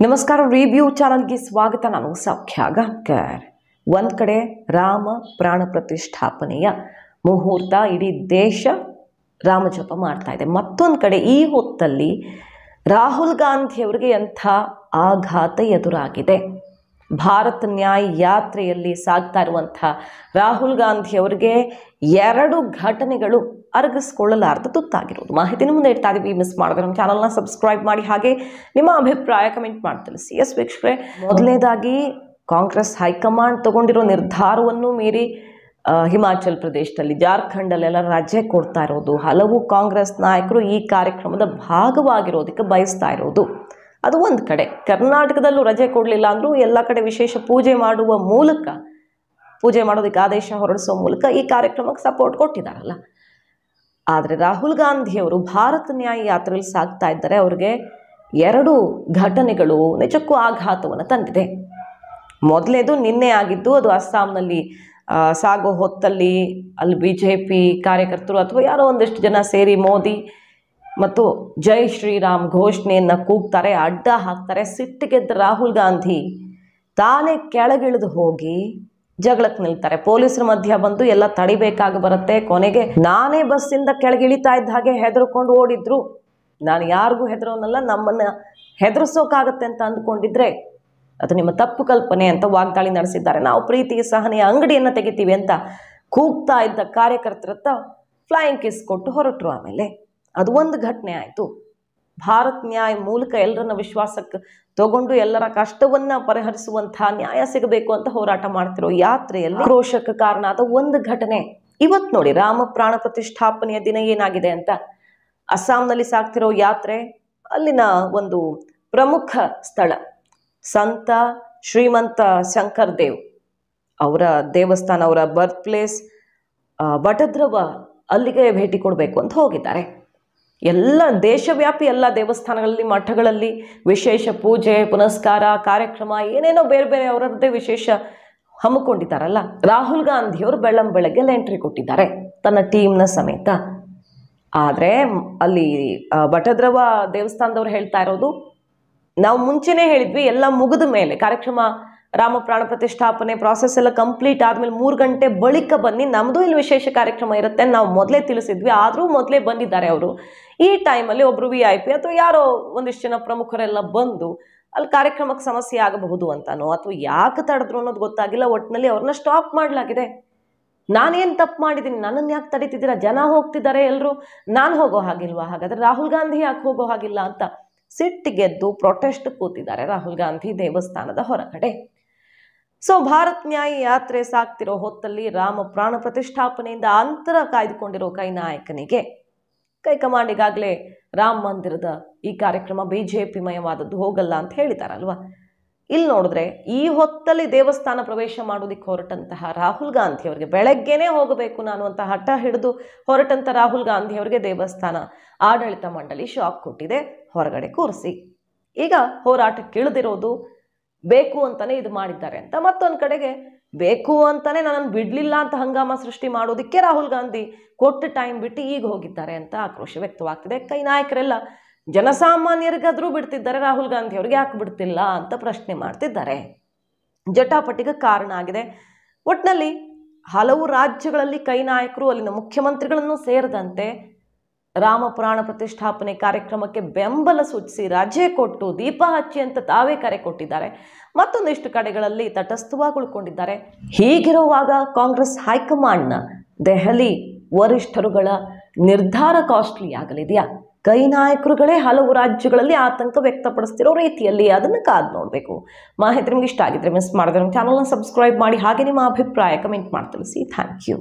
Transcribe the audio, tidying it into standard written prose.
ನಮಸ್ಕಾರ ರಿವ್ಯೂ ಚಾನಲ್ಗೆ ಸ್ವಾಗತ. ನಾನು ಸೌಖ್ಯ ಗಾಂವ್ಕರ್. ಒಂದು ಕಡೆ ರಾಮ ಪ್ರಾಣ ಪ್ರತಿಷ್ಠಾಪನೆಯ ಮುಹೂರ್ತ, ಇಡೀ ದೇಶ ರಾಮಜಪ ಮಾಡ್ತಾ ಇದೆ. ಮತ್ತೊಂದು ಕಡೆ ಈ ಹೊತ್ತಲ್ಲಿ ರಾಹುಲ್ ಗಾಂಧಿಯವರಿಗೆ ಎಂಥ ಆಘಾತ ಎದುರಾಗಿದೆ. ಭಾರತ್ ನ್ಯಾಯ್ ಯಾತ್ರೆಯಲ್ಲಿ ಸಾಗ್ತಾ ಇರುವಂಥ ರಾಹುಲ್ ಗಾಂಧಿಯವರಿಗೆ ಎರಡು ಘಟನೆಗಳು ಅರಗಿಸ್ಕೊಳ್ಳಲಾರ್ದ ತುತ್ತಾಗಿರೋದು. ಮಾಹಿತಿನ ಮುಂದೆ ಇಡ್ತಾ ಇದೀವಿ. ಮಿಸ್ ಮಾಡಿದ್ರೆ ನಮ್ಮ ಚಾನಲ್ನ ಸಬ್ಸ್ಕ್ರೈಬ್ ಮಾಡಿ, ಹಾಗೆ ನಿಮ್ಮ ಅಭಿಪ್ರಾಯ ಕಮೆಂಟ್ ಮಾಡಿ ತಿಳಿಸಿ. ಎಸ್ ವೀಕ್ಷಕರೇ, ಮೊದಲನೇದಾಗಿ ಕಾಂಗ್ರೆಸ್ ಹೈಕಮಾಂಡ್ ತಗೊಂಡಿರೋ ನಿರ್ಧಾರವನ್ನು ಮೀರಿ ಹಿಮಾಚಲ್ ಪ್ರದೇಶದಲ್ಲಿ, ಜಾರ್ಖಂಡಲ್ಲೆಲ್ಲ ರಜೆ ಕೊಡ್ತಾ ಇರೋದು, ಹಲವು ಕಾಂಗ್ರೆಸ್ ನಾಯಕರು ಈ ಕಾರ್ಯಕ್ರಮದ ಭಾಗವಾಗಿರೋದಕ್ಕೆ ಬಯಸ್ತಾ ಇರೋದು. ಅದು ಒಂದು ಕಡೆ. ಕರ್ನಾಟಕದಲ್ಲೂ ರಜೆ ಕೊಡಲಿಲ್ಲ ಅಂದರೂ ಎಲ್ಲ ಕಡೆ ವಿಶೇಷ ಪೂಜೆ ಮಾಡುವ ಮೂಲಕ, ಪೂಜೆ ಮಾಡೋದಕ್ಕೆ ಆದೇಶ ಹೊರಡಿಸೋ ಮೂಲಕ ಈ ಕಾರ್ಯಕ್ರಮಕ್ಕೆ ಸಪೋರ್ಟ್ ಕೊಟ್ಟಿದ್ದಾರಲ್ಲ. ಆದರೆ ರಾಹುಲ್ ಗಾಂಧಿಯವರು ಭಾರತ್ ನ್ಯಾಯ್ ಯಾತ್ರೆಯಲ್ಲಿ ಸಾಗ್ತಾ ಇದ್ದಾರೆ. ಅವ್ರಿಗೆ ಎರಡು ಘಟನೆಗಳು ನಿಜಕ್ಕೂ ಆಘಾತವನ್ನು ತಂದಿದೆ. ಮೊದಲೇದು ನಿನ್ನೆ ಆಗಿದ್ದು. ಅದು ಅಸ್ಸಾಂನಲ್ಲಿ ಸಾಗೋ ಹೊತ್ತಲ್ಲಿ ಅಲ್ಲಿ BJP ಕಾರ್ಯಕರ್ತರು ಅಥವಾ ಯಾರೋ ಒಂದಿಷ್ಟು ಜನ ಸೇರಿ ಮೋದಿ ಮತ್ತು ಜೈ ಶ್ರೀರಾಮ್ ಘೋಷಣೆಯನ್ನು ಕೂಗ್ತಾರೆ, ಅಡ್ಡ ಹಾಕ್ತಾರೆ. ಸಿಟ್ಟಿಗೆದ್ದ ರಾಹುಲ್ ಗಾಂಧಿ ತಾನೇ ಕೆಳಗಿಳಿದು ಹೋಗಿ ಜಗಳಕ್ಕೆ ನಿಲ್ತಾರೆ. ಪೊಲೀಸರ ಮಧ್ಯ ಬಂದು ಎಲ್ಲ ತಡಿಬೇಕಾಗಿ ಬರುತ್ತೆ. ಕೊನೆಗೆ ನಾನೇ ಬಸ್ಸಿಂದ ಕೆಳಗಿಳಿತಾ ಇದ್ದ ಹಾಗೆ ಹೆದರ್ಕೊಂಡು ಓಡಿದ್ರು. ನಾನು ಯಾರಿಗೂ ಹೆದರೋನಲ್ಲ, ನಮ್ಮನ್ನು ಹೆದರ್ಸೋಕ್ಕಾಗತ್ತೆ ಅಂತ ಅಂದ್ಕೊಂಡಿದ್ರೆ ಅದು ನಿಮ್ಮ ತಪ್ಪು ಕಲ್ಪನೆ ಅಂತ ವಾಗ್ದಾಳಿ ನಡೆಸಿದ್ದಾರೆ. ನಾವು ಪ್ರೀತಿಗೆ ಸಹನೆಯ ಅಂಗಡಿಯನ್ನು ತೆಗಿತೀವಿ ಅಂತ ಕೂಗ್ತಾ ಇದ್ದ ಕಾರ್ಯಕರ್ತರತ್ತ ಫ್ಲೈಯಿಂಗ್ ಕಿಸ್ ಕೊಟ್ಟು ಹೊರಟರು. ಆಮೇಲೆ ಅದು ಒಂದು ಘಟನೆ ಆಯಿತು. ಭಾರತ್ ನ್ಯಾಯ್ ಮೂಲಕ ಎಲ್ಲರನ್ನ ವಿಶ್ವಾಸಕ್ಕೆ ತಗೊಂಡು ಎಲ್ಲರ ಕಷ್ಟವನ್ನ ಪರಿಹರಿಸುವಂಥ ನ್ಯಾಯ ಸಿಗಬೇಕು ಅಂತ ಹೋರಾಟ ಮಾಡ್ತಿರೋ ಯಾತ್ರೆಯಲ್ಲಿ ಆಕ್ರೋಶಕ್ಕೆ ಕಾರಣ ಆದ ಒಂದು ಘಟನೆ ಇವತ್ತು ನೋಡಿ. ರಾಮ ಪ್ರಾಣ ಪ್ರತಿಷ್ಠಾಪನೆಯ ದಿನ ಏನಾಗಿದೆ ಅಂತ, ಅಸ್ಸಾಂನಲ್ಲಿ ಸಾಗ್ತಿರೋ ಯಾತ್ರೆ, ಅಲ್ಲಿನ ಒಂದು ಪ್ರಮುಖ ಸ್ಥಳ ಸಂತ ಶ್ರೀಮಂತ ಶಂಕರ್ ದೇವ್ ಅವರ ದೇವಸ್ಥಾನ, ಅವರ ಬರ್ತ್ ಪ್ಲೇಸ್ ಬಟದ್ರವ, ಅಲ್ಲಿಗೆ ಭೇಟಿ ಕೊಡಬೇಕು ಅಂತ ಹೋಗಿದ್ದಾರೆ. ಎಲ್ಲ ದೇಶವ್ಯಾಪಿ ಎಲ್ಲ ದೇವಸ್ಥಾನಗಳಲ್ಲಿ, ಮಠಗಳಲ್ಲಿ ವಿಶೇಷ ಪೂಜೆ ಪುನಸ್ಕಾರ ಕಾರ್ಯಕ್ರಮ ಏನೇನೋ ಬೇರೆ ಬೇರೆ ಅವರದ್ದೇ ವಿಶೇಷ ಹಮ್ಮಿಕೊಂಡಿದ್ದಾರಲ್ಲ. ರಾಹುಲ್ ಗಾಂಧಿಯವರು ಬೆಳಗ್ಗೆ ಎಂಟ್ರಿ ಕೊಟ್ಟಿದ್ದಾರೆ ತನ್ನ ಟೀಮ್ನ ಸಮೇತ. ಆದರೆ ಅಲ್ಲಿ ಬಟದ್ರವ ದೇವಸ್ಥಾನದವ್ರು ಹೇಳ್ತಾ ಇರೋದು, ನಾವು ಮುಂಚೆನೇ ಹೇಳಿದ್ವಿ, ಎಲ್ಲ ಮುಗಿದ ಮೇಲೆ ಕಾರ್ಯಕ್ರಮ, ರಾಮ ಪ್ರಾಣ ಪ್ರತಿಷ್ಠಾಪನೆ ಪ್ರಾಸೆಸ್ ಎಲ್ಲ ಕಂಪ್ಲೀಟ್ ಆದಮೇಲೆ 3 ಗಂಟೆ ಬಳಿಕ ಬನ್ನಿ, ನಮ್ಮದು ಇಲ್ಲಿ ವಿಶೇಷ ಕಾರ್ಯಕ್ರಮ ಇರುತ್ತೆ ನಾವು ಮೊದಲೇ ತಿಳಿಸಿದ್ವಿ. ಆದರೂ ಮೊದಲೇ ಬಂದಿದ್ದಾರೆ ಅವರು. ಈ ಟೈಮಲ್ಲಿ ಒಬ್ಬರು VIP ಅಥವಾ ಯಾರೋ ಒಂದಿಷ್ಟು ಜನ ಪ್ರಮುಖರೆಲ್ಲ ಬಂದು ಅಲ್ಲಿ ಕಾರ್ಯಕ್ರಮಕ್ಕೆ ಸಮಸ್ಯೆ ಆಗಬಹುದು ಅಂತಾನೋ ಅಥವಾ ಯಾಕೆ ತಡೆದ್ರು ಅನ್ನೋದು ಗೊತ್ತಾಗಿಲ್ಲ. ಒಟ್ಟಿನಲ್ಲಿ ಅವ್ರನ್ನ ಸ್ಟಾಪ್ ಮಾಡಲಾಗಿದೆ. ನಾನೇನು ತಪ್ಪು ಮಾಡಿದ್ದೀನಿ, ನನ್ನನ್ನು ಯಾಕೆ ತಡೀತಿದ್ದೀರಾ, ಜನ ಹೋಗ್ತಿದ್ದಾರೆ ಎಲ್ಲರೂ, ನಾನು ಹೋಗೋ ಹಾಗಿಲ್ವಾ, ಹಾಗಾದರೆ ರಾಹುಲ್ ಗಾಂಧಿ ಯಾಕೆ ಹೋಗೋ ಹಾಗಿಲ್ಲ ಅಂತ ಸಿಟ್ಟಿಗೆದ್ದು ಪ್ರೊಟೆಸ್ಟ್ ಕೂತಿದ್ದಾರೆ ರಾಹುಲ್ ಗಾಂಧಿ ದೇವಸ್ಥಾನದ ಹೊರಗಡೆ. ಸೊ ಭಾರತ್ ನ್ಯಾಯ್ ಯಾತ್ರೆ ಸಾಗ್ತಿರೋ ಹೊತ್ತಲ್ಲಿ ರಾಮ ಪ್ರಾಣ ಪ್ರತಿಷ್ಠಾಪನೆಯಿಂದ ಅಂತರ ಕಾಯ್ದುಕೊಂಡಿರೋ ಕೈ ನಾಯಕನಿಗೆ ಕೈಕಮಾಂಡ್ ಈಗಾಗಲೇ ರಾಮ ಮಂದಿರದ ಈ ಕಾರ್ಯಕ್ರಮ BJP ಮಯವಾದದ್ದು, ಹೋಗಲ್ಲ ಅಂತ ಹೇಳಿದಾರಲ್ವ. ಇಲ್ಲಿ ನೋಡಿದ್ರೆ ಈ ಹೊತ್ತಲ್ಲಿ ದೇವಸ್ಥಾನ ಪ್ರವೇಶ ಮಾಡೋದಕ್ಕೆ ಹೊರಟಂತಹ ರಾಹುಲ್ ಗಾಂಧಿ ಅವರಿಗೆ, ಬೆಳಗ್ಗೆನೇ ಹೋಗಬೇಕು ನಾನು ಅಂತ ಹಠ ಹಿಡಿದು ಹೊರಟಂತ ರಾಹುಲ್ ಗಾಂಧಿ ಅವರಿಗೆ ದೇವಸ್ಥಾನ ಆಡಳಿತ ಮಂಡಳಿ ಶಾಕ್ ಕೊಟ್ಟಿದೆ, ಹೊರಗಡೆ ಕೂರಿಸಿ. ಈಗ ಹೋರಾಟಕ್ಕೆ ಇಳಿದಿರೋದು ಬೇಕು ಅಂತಾನೆ ಇದು ಮಾಡಿದ್ದಾರೆ ಅಂತ. ಮತ್ತೊಂದು ಕಡೆಗೆ ಬೇಕು ಅಂತಾನೆ ನನ್ನನ್ನು ಬಿಡಲಿಲ್ಲ ಅಂತ ಹಂಗಾಮ ಸೃಷ್ಟಿ ಮಾಡೋದಕ್ಕೆ ರಾಹುಲ್ ಗಾಂಧಿ ಕೊಟ್ಟು ಟೈಮ್ ಬಿಟ್ಟು ಈಗ ಹೋಗಿದ್ದಾರೆ ಅಂತ ಆಕ್ರೋಶ ವ್ಯಕ್ತವಾಗ್ತಿದೆ. ಕೈ ನಾಯಕರೆಲ್ಲ ಜನಸಾಮಾನ್ಯರಿಗಾದ್ರೂ ಬಿಡ್ತಿದ್ದಾರೆ, ರಾಹುಲ್ ಗಾಂಧಿ ಅವ್ರಿಗೆ ಯಾಕೆ ಬಿಡ್ತಿಲ್ಲ ಅಂತ ಪ್ರಶ್ನೆ ಮಾಡ್ತಿದ್ದಾರೆ. ಜಟಾಪಟಿಗೆ ಕಾರಣ ಆಗಿದೆ. ಒಟ್ಟಿನಲ್ಲಿ ಹಲವು ರಾಜ್ಯಗಳಲ್ಲಿ ಕೈ ನಾಯಕರು, ಅಲ್ಲಿನ ಮುಖ್ಯಮಂತ್ರಿಗಳನ್ನು ಸೇರಿದಂತೆ ರಾಮ ಪ್ರಾಣ ಪ್ರತಿಷ್ಠಾಪನೆ ಕಾರ್ಯಕ್ರಮಕ್ಕೆ ಬೆಂಬಲ ಸೂಚಿಸಿ ರಜೆ ಕೊಟ್ಟು ದೀಪ ಹಚ್ಚಿ ಅಂತ ತಾವೇ ಕರೆ ಕೊಟ್ಟಿದ್ದಾರೆ. ಮತ್ತೊಂದಿಷ್ಟು ಕಡೆಗಳಲ್ಲಿ ತಟಸ್ಥವಾಗಿ ಉಳ್ಕೊಂಡಿದ್ದಾರೆ. ಹೀಗಿರುವಾಗ ಕಾಂಗ್ರೆಸ್ ಹೈಕಮಾಂಡ್ನ ದೆಹಲಿ ವರಿಷ್ಠರುಗಳ ನಿರ್ಧಾರ ಕಾಸ್ಟ್ಲಿ ಆಗಲಿದೆಯಾ? ಕೈ ನಾಯಕರುಗಳೇ ಹಲವು ರಾಜ್ಯಗಳಲ್ಲಿ ಆತಂಕ ವ್ಯಕ್ತಪಡಿಸ್ತಿರೋ ರೀತಿಯಲ್ಲಿ ಅದನ್ನು ಕಾದು ನೋಡಬೇಕು. ಮಾಹಿತಿ ನಿಮ್ಗೆ ಇಷ್ಟ ಆಗಿದ್ರೆ ಮಿಸ್ ಮಾಡಿದ್ರೆ ನಮ್ಮ ಚಾನಲ್ನ ಸಬ್ಸ್ಕ್ರೈಬ್ ಮಾಡಿ, ಹಾಗೆ ನಿಮ್ಮ ಅಭಿಪ್ರಾಯ ಕಮೆಂಟ್ ಮಾಡಿ ತಿಳಿಸಿ. Thank you.